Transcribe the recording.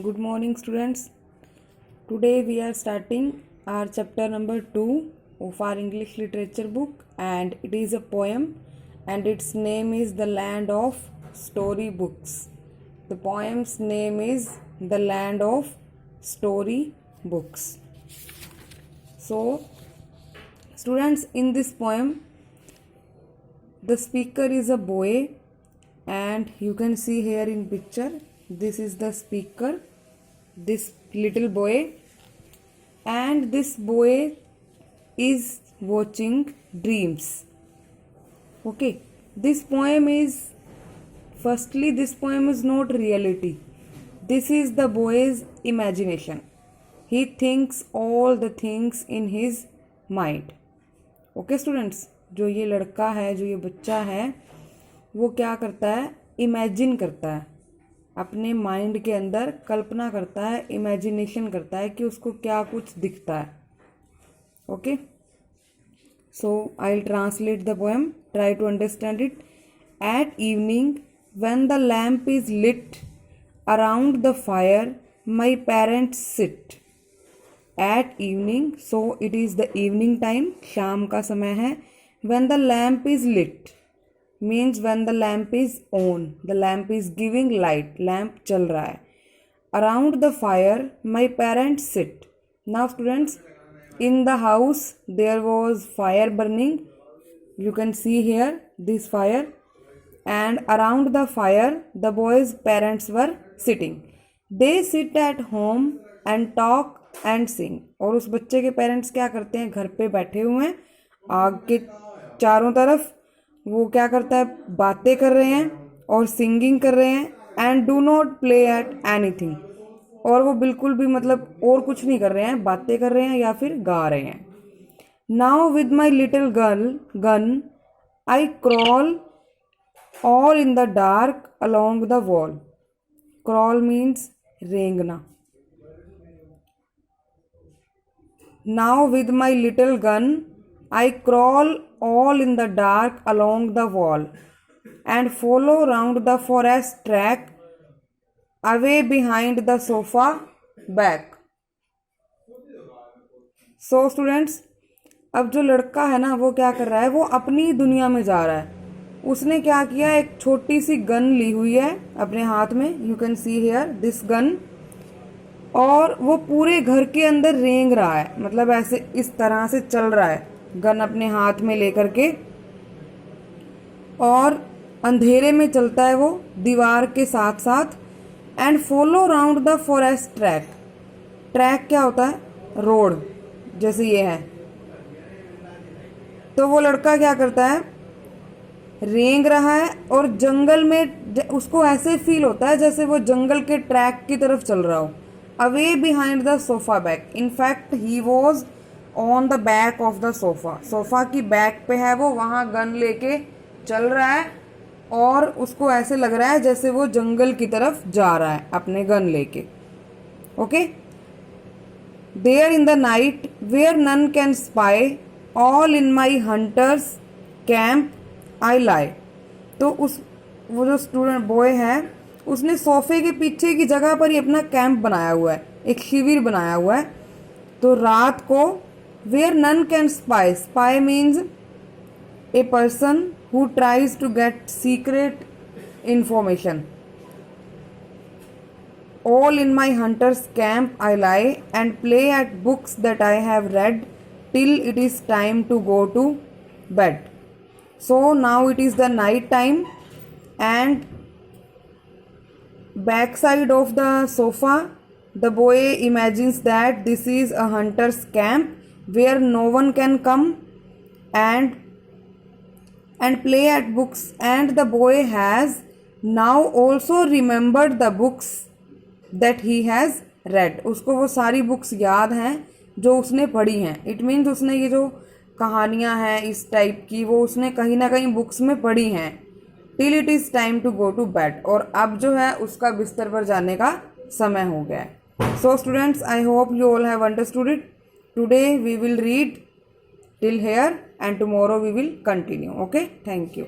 Good morning, students. Today we are starting our chapter number 2 of our English literature book, and it is a poem, and its name is The Land of Story Books. The poem's name is The Land of Story Books. So, students, in this poem, the speaker is a boy, and you can see here in picture, this is the speaker, this little boy, and this boy is watching dreams. Okay, this poem is not reality. This is the boy's imagination. He thinks all the things in his mind. Okay, students, जो ये लड़का है, जो ये बच्चा है, वो क्या करता है? इमेजिन करता है, अपने माइंड के अंदर कल्पना करता है, इमेजिनेशन करता है कि उसको क्या कुछ दिखता है. Okay, so I will translate the poem. Try to understand it. At evening when the lamp is lit around the fire my parents sit. At evening, so it is the evening time, शाम का समय है. When the lamp is lit means when the lamp is on, the lamp is giving light, lamp चल रहा है. Around the fire my parents sit. Now students, in the house there was fire burning. You can see here this fire, and around the fire the boys' parents were sitting. They sit at home and talk and sing. और उस बच्चे के parents क्या करते हैं? घर पे बैठे हुए हैं, आग के चारों तरफ. वो क्या करता है? बातें कर रहे हैं और सिंगिंग कर रहे हैं. And do not play at anything. और वो बिल्कुल भी मतलब और कुछ नहीं कर रहे हैं, बातें कर रहे हैं या फिर गा रहे हैं. Now with my little gun I crawl all in the dark along the wall. Crawl means रेंगना. Now with my little gun I crawl all in the dark along the wall and follow round the forest track away behind the sofa back. So students, अब जो लड़का है ना, वो क्या कर रहा है? वो अपनी दुनिया में जा रहा है. उसने क्या किया? एक छोटी सी गन ली हुई है अपने हाथ में. You can see here this gun. और वो पूरे घर के अंदर रेंग रहा है, मतलब ऐसे इस तरह से चल रहा है, गन अपने हाथ में लेकर के. और अंधेरे में चलता है वो दीवार के साथ साथ. And follow round the forest track. Track क्या होता है? रोड, जैसे ये है. तो वो लड़का क्या करता है? रेंग रहा है और जंगल में उसको ऐसे फील होता है जैसे वो जंगल के ट्रैक की तरफ चल रहा हो. Away behind the sofa back. In fact he was on the back of the sofa. Sofa की बैक पे है वो, वहाँ गन लेके चल रहा है और उसको ऐसे लग रहा है जैसे वो जंगल की तरफ जा रहा है अपने गन लेके. Okay. There in the night where none can spy all in my hunters camp I lie. तो वो जो स्टूडेंट बॉय है, उसने सोफे के पीछे की जगह पर ही अपना कैंप बनाया हुआ है, एक शिविर बनाया हुआ है. तो रात को where none can spy. Spy means a person who tries to get secret information. All in my hunter's camp I lie and play at books that I have read till it is time to go to bed. So now it is the night time, and backside of the sofa the boy imagines that this is a hunter's camp where no one can come and play at books. And the boy has now also remembered the books that he has read. उसको वो सारी books याद हैं जो उसने पढ़ी हैं. It means उसने ये जो कहानियाँ हैं इस टाइप की, वो उसने कहीं ना कहीं बुक्स में पढ़ी हैं. Till it is time to go to bed. और अब जो है उसका बिस्तर पर जाने का समय हो गया है. So students, I hope you all have understood it. Today we will read till here and tomorrow we will continue. Okay, thank you.